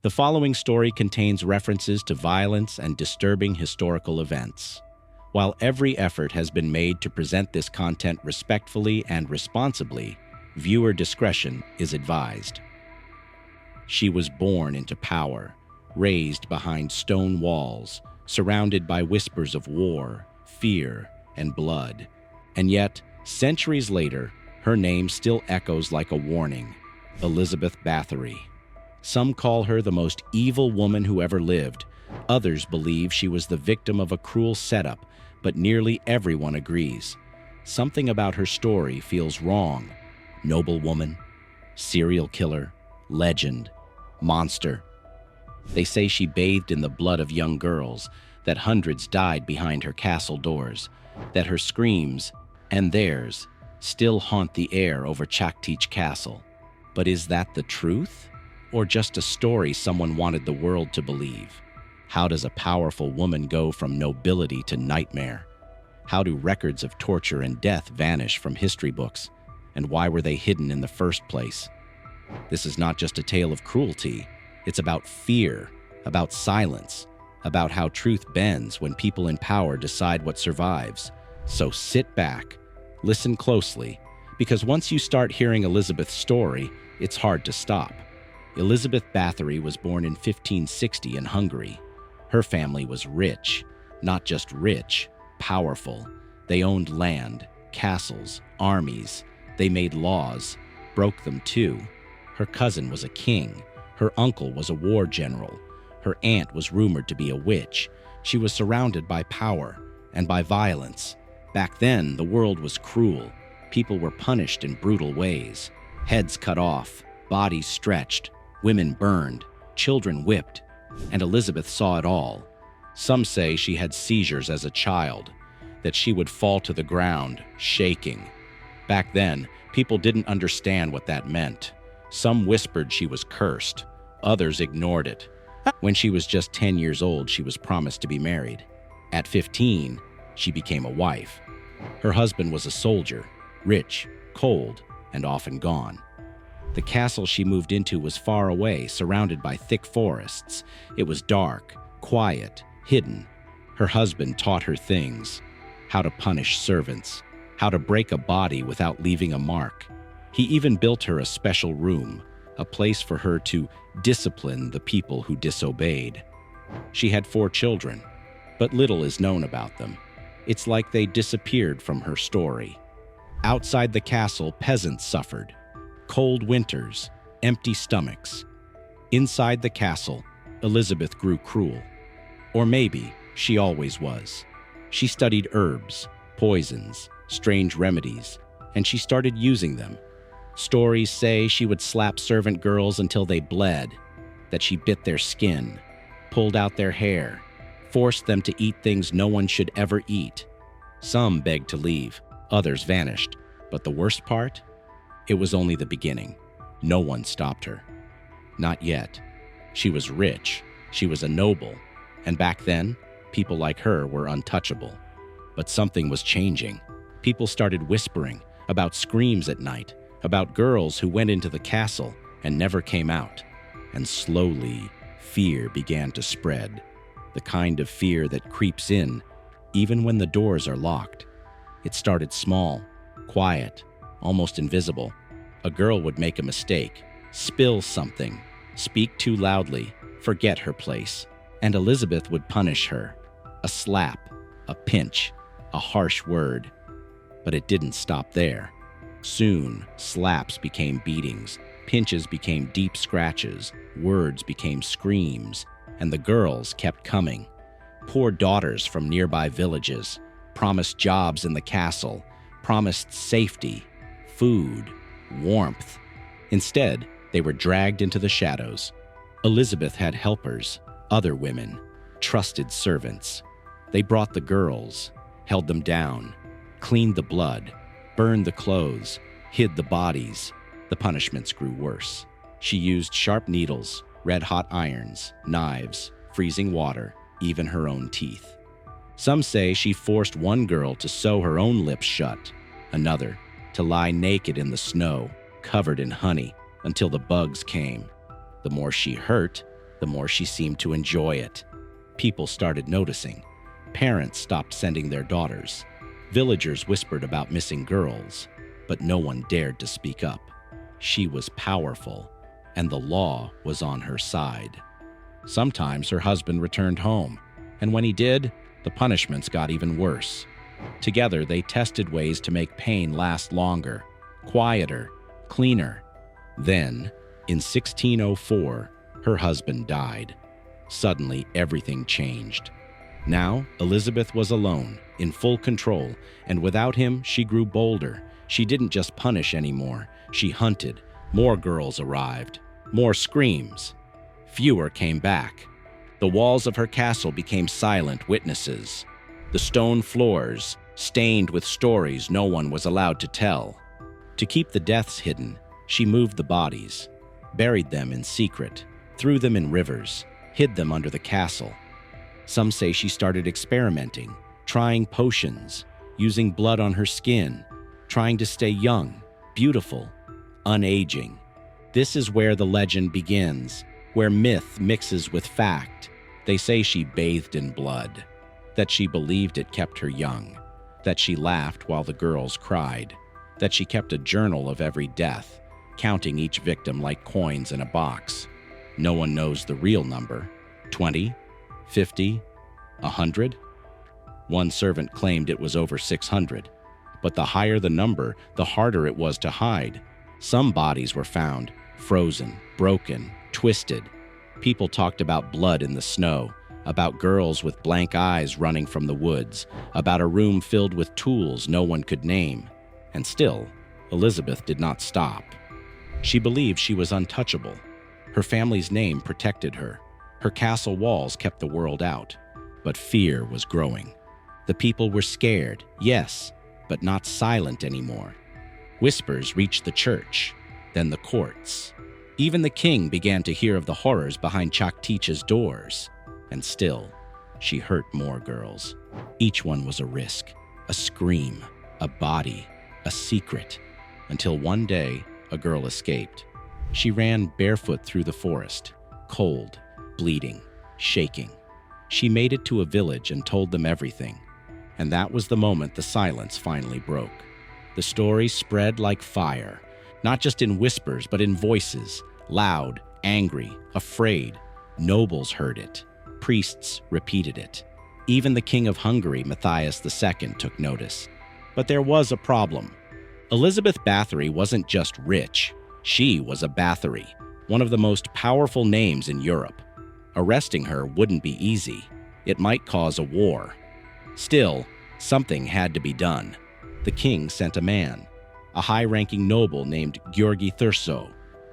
The following story contains references to violence and disturbing historical events. While every effort has been made to present this content respectfully and responsibly, viewer discretion is advised. She was born into power, raised behind stone walls, surrounded by whispers of war, fear, and blood. And yet, centuries later, her name still echoes like a warning: Elizabeth Bathory. Some call her the most evil woman who ever lived. Others believe she was the victim of a cruel setup, but nearly everyone agrees. Something about her story feels wrong. Noble woman, serial killer, legend, monster. They say she bathed in the blood of young girls, that hundreds died behind her castle doors, that her screams, and theirs, still haunt the air over Chakteach Castle. But is that the truth? Or just a story someone wanted the world to believe? How does a powerful woman go from nobility to nightmare? How do records of torture and death vanish from history books? And why were they hidden in the first place? This is not just a tale of cruelty. It's about fear, about silence, about how truth bends when people in power decide what survives. So sit back, listen closely, because once you start hearing Elizabeth's story, it's hard to stop. Elizabeth Bathory was born in 1560 in Hungary. Her family was rich, not just rich, powerful. They owned land, castles, armies. They made laws, broke them too. Her cousin was a king. Her uncle was a war general. Her aunt was rumored to be a witch. She was surrounded by power and by violence. Back then, the world was cruel. People were punished in brutal ways. Heads cut off, bodies stretched, women burned, children whipped, and Elizabeth saw it all. Some say she had seizures as a child, that she would fall to the ground, shaking. Back then, people didn't understand what that meant. Some whispered she was cursed, others ignored it. When she was just 10 years old, she was promised to be married. At 15, she became a wife. Her husband was a soldier, rich, cold, and often gone. The castle she moved into was far away, surrounded by thick forests. It was dark, quiet, hidden. Her husband taught her things: how to punish servants, how to break a body without leaving a mark. He even built her a special room, a place for her to discipline the people who disobeyed. She had 4 children, but little is known about them. It's like they disappeared from her story. Outside the castle, peasants suffered. Cold winters, empty stomachs. Inside the castle, Elizabeth grew cruel. Or maybe she always was. She studied herbs, poisons, strange remedies, and she started using them. Stories say she would slap servant girls until they bled, that she bit their skin, pulled out their hair, forced them to eat things no one should ever eat. Some begged to leave, others vanished. But the worst part? It was only the beginning. No one stopped her. Not yet. She was rich, she was a noble, and back then, people like her were untouchable. But something was changing. People started whispering about screams at night, about girls who went into the castle and never came out. And slowly, fear began to spread. The kind of fear that creeps in, even when the doors are locked. It started small, quiet, almost invisible. A girl would make a mistake, spill something, speak too loudly, forget her place, and Elizabeth would punish her. A slap, a pinch, a harsh word. But it didn't stop there. Soon, slaps became beatings, pinches became deep scratches, words became screams, and the girls kept coming. Poor daughters from nearby villages, promised jobs in the castle, promised safety, food, warmth. Instead, they were dragged into the shadows. Elizabeth had helpers, other women, trusted servants. They brought the girls, held them down, cleaned the blood, burned the clothes, hid the bodies. The punishments grew worse. She used sharp needles, red-hot irons, knives, freezing water, even her own teeth. Some say she forced one girl to sew her own lips shut, another to lie naked in the snow, covered in honey, until the bugs came. The more she hurt, the more she seemed to enjoy it. People started noticing. Parents stopped sending their daughters. Villagers whispered about missing girls, but no one dared to speak up. She was powerful, and the law was on her side. Sometimes her husband returned home, and when he did, the punishments got even worse. Together, they tested ways to make pain last longer, quieter, cleaner. Then, in 1604, her husband died. Suddenly, everything changed. Now, Elizabeth was alone, in full control, and without him, she grew bolder. She didn't just punish anymore. She hunted. More girls arrived. More screams. Fewer came back. The walls of her castle became silent witnesses. The stone floors, stained with stories no one was allowed to tell. To keep the deaths hidden, she moved the bodies, buried them in secret, threw them in rivers, hid them under the castle. Some say she started experimenting, trying potions, using blood on her skin, trying to stay young, beautiful, unaging. This is where the legend begins, where myth mixes with fact. They say she bathed in blood, that she believed it kept her young, that she laughed while the girls cried, that she kept a journal of every death, counting each victim like coins in a box. No one knows the real number. 20? 50? 100? One servant claimed it was over 600. But the higher the number, the harder it was to hide. Some bodies were found, frozen, broken, twisted. People talked about blood in the snow, about girls with blank eyes running from the woods, about a room filled with tools no one could name. And still, Elizabeth did not stop. She believed she was untouchable. Her family's name protected her. Her castle walls kept the world out. But fear was growing. The people were scared, yes, but not silent anymore. Whispers reached the church, then the courts. Even the king began to hear of the horrors behind Choctitch's doors. And still, she hurt more girls. Each one was a risk, a scream, a body, a secret, until one day a girl escaped. She ran barefoot through the forest, cold, bleeding, shaking. She made it to a village and told them everything. And that was the moment the silence finally broke. The story spread like fire, not just in whispers, but in voices, loud, angry, afraid. Nobles heard it. Priests repeated it. Even the King of Hungary, Matthias II, took notice. But there was a problem. Elizabeth Bathory wasn't just rich. She was a Bathory, one of the most powerful names in Europe. Arresting her wouldn't be easy. It might cause a war. Still, something had to be done. The king sent a man, a high-ranking noble named György Thurso.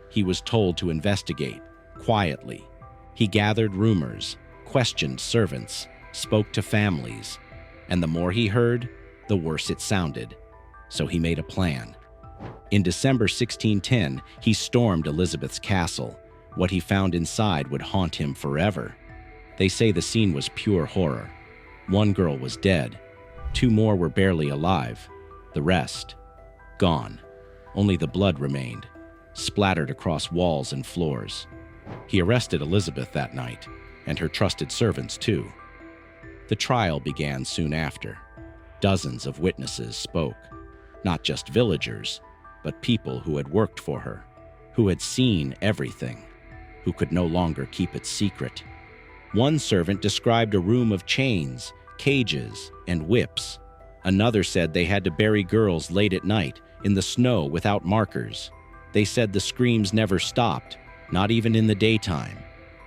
He was told to investigate, quietly. He gathered rumors, questioned servants, spoke to families, and the more he heard, the worse it sounded. So he made a plan. In December 1610, he stormed Elizabeth's castle. What he found inside would haunt him forever. They say the scene was pure horror. One girl was dead. 2 more were barely alive. The rest, gone. Only the blood remained, splattered across walls and floors. He arrested Elizabeth that night, and her trusted servants too. The trial began soon after. Dozens of witnesses spoke, not just villagers, but people who had worked for her, who had seen everything, who could no longer keep it secret. One servant described a room of chains, cages, and whips. Another said they had to bury girls late at night, in the snow without markers. They said the screams never stopped, not even in the daytime.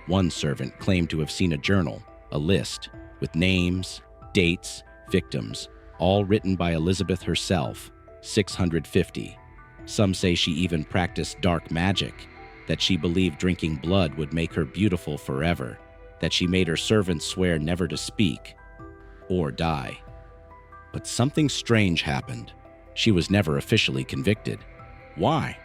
One servant claimed to have seen a journal, a list, with names, dates, victims, all written by Elizabeth herself, 650. Some say she even practiced dark magic, that she believed drinking blood would make her beautiful forever, that she made her servants swear never to speak or die. But something strange happened. She was never officially convicted. Why?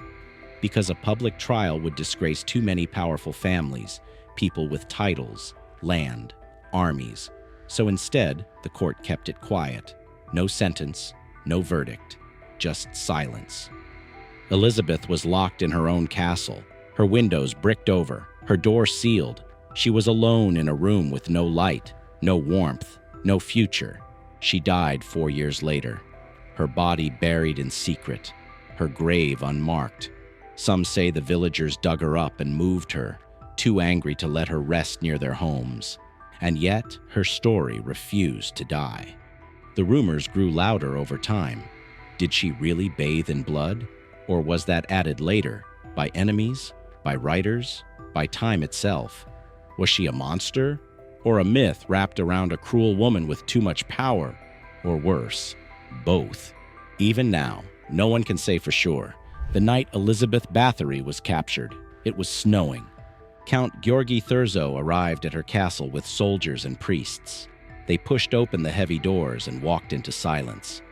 Because a public trial would disgrace too many powerful families, people with titles, land, armies. So instead, the court kept it quiet. No sentence, no verdict, just silence. Elizabeth was locked in her own castle, her windows bricked over, her door sealed. She was alone in a room with no light, no warmth, no future. She died 4 years later, her body buried in secret, her grave unmarked. Some say the villagers dug her up and moved her, too angry to let her rest near their homes. And yet, her story refused to die. The rumors grew louder over time. Did she really bathe in blood? Or was that added later, by enemies, by writers, by time itself? Was she a monster? Or a myth wrapped around a cruel woman with too much power? Or worse, both? Even now, no one can say for sure. The night Elizabeth Bathory was captured, it was snowing. Count Georgi Thurzo arrived at her castle with soldiers and priests. They pushed open the heavy doors and walked into silence.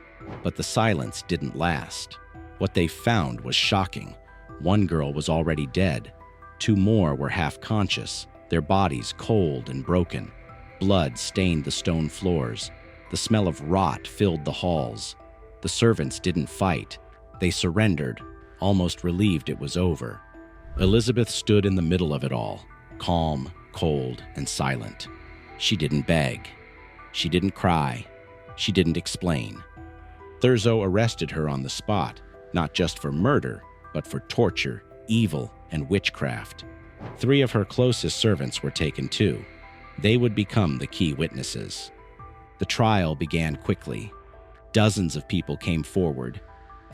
But the silence didn't last. What they found was shocking. One girl was already dead. 2 more were half conscious, their bodies cold and broken. Blood stained the stone floors. The smell of rot filled the halls. The servants didn't fight. They surrendered, almost relieved it was over. Elizabeth stood in the middle of it all, calm, cold, and silent. She didn't beg. She didn't cry. She didn't explain. Thurzo arrested her on the spot, not just for murder, but for torture, evil, and witchcraft. 3 of her closest servants were taken too. They would become the key witnesses. The trial began quickly. Dozens of people came forward.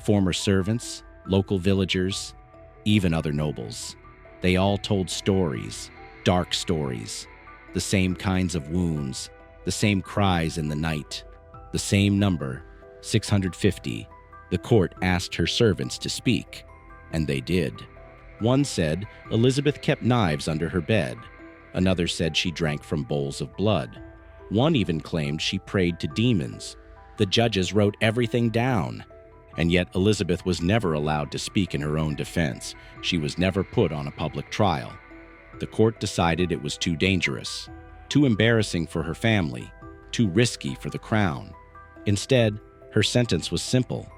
Former servants, local villagers, even other nobles. They all told stories, dark stories, the same kinds of wounds, the same cries in the night, the same number, 650. The court asked her servants to speak, and they did. One said Elizabeth kept knives under her bed. Another said she drank from bowls of blood. One even claimed she prayed to demons. The judges wrote everything down. And yet Elizabeth was never allowed to speak in her own defense. She was never put on a public trial. The court decided it was too dangerous, too embarrassing for her family, too risky for the crown. Instead, her sentence was simple: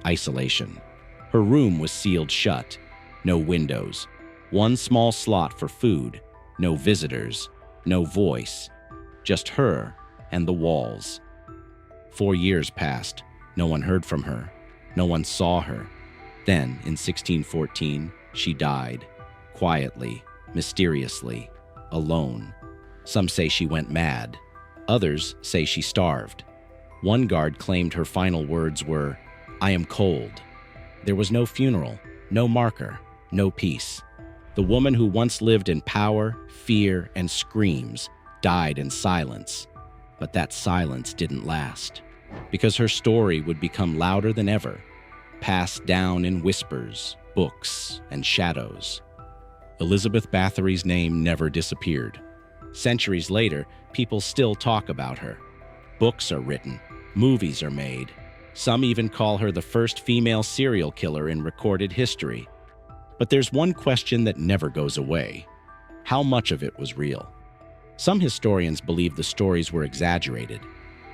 isolation. Her room was sealed shut, no windows, 1 small slot for food, no visitors, no voice, just her and the walls. 4 years passed. No one heard from her. No one saw her. Then, in 1614, she died, quietly, mysteriously, alone. Some say she went mad. Others say she starved. One guard claimed her final words were, "I am cold." There was no funeral, no marker, no peace. The woman who once lived in power, fear, and screams died in silence. But that silence didn't last, because her story would become louder than ever, passed down in whispers, books, and shadows. Elizabeth Bathory's name never disappeared. Centuries later, people still talk about her. Books are written, movies are made. Some even call her the first female serial killer in recorded history. But there's one question that never goes away: how much of it was real? Some historians believe the stories were exaggerated,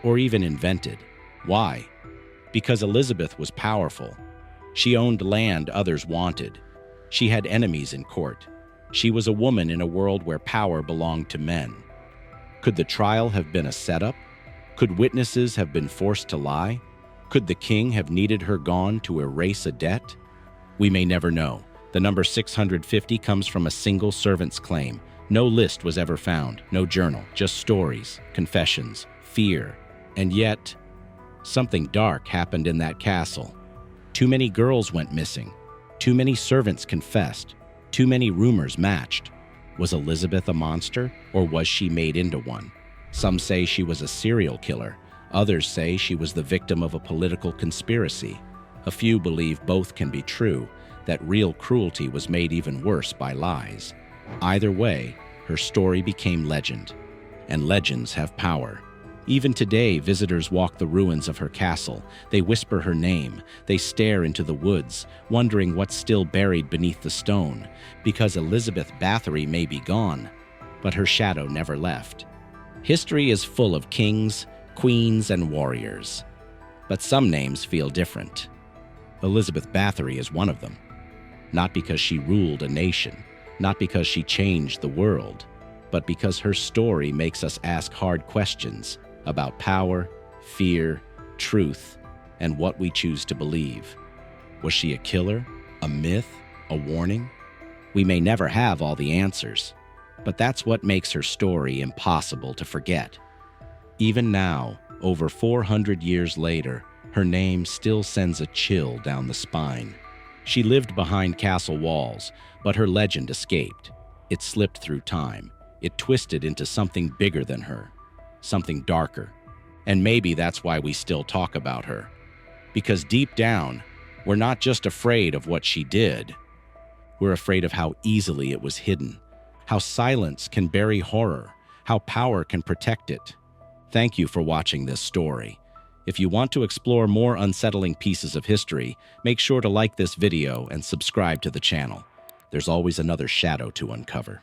or even invented. Why? Because Elizabeth was powerful. She owned land others wanted. She had enemies in court. She was a woman in a world where power belonged to men. Could the trial have been a setup? Could witnesses have been forced to lie? Could the king have needed her gone to erase a debt? We may never know. The number 650 comes from a single servant's claim. No list was ever found, no journal, just stories, confessions, fear. And yet, something dark happened in that castle. Too many girls went missing. Too many servants confessed. Too many rumors matched. Was Elizabeth a monster, or was she made into one? Some say she was a serial killer. Others say she was the victim of a political conspiracy. A few believe both can be true, that real cruelty was made even worse by lies. Either way, her story became legend. And legends have power. Even today, visitors walk the ruins of her castle. They whisper her name. They stare into the woods, wondering what's still buried beneath the stone. Because Elizabeth Bathory may be gone, but her shadow never left. History is full of kings, queens, and warriors. But some names feel different. Elizabeth Bathory is one of them. Not because she ruled a nation, not because she changed the world, but because her story makes us ask hard questions about power, fear, truth, and what we choose to believe. Was she a killer, a myth, a warning? We may never have all the answers, but that's what makes her story impossible to forget. Even now, over 400 years later, her name still sends a chill down the spine. She lived behind castle walls, but her legend escaped. It slipped through time. It twisted into something bigger than her, something darker. And maybe that's why we still talk about her. Because deep down, we're not just afraid of what she did. We're afraid of how easily it was hidden, how silence can bury horror, how power can protect it. Thank you for watching this story. If you want to explore more unsettling pieces of history, make sure to like this video and subscribe to the channel. There's always another shadow to uncover.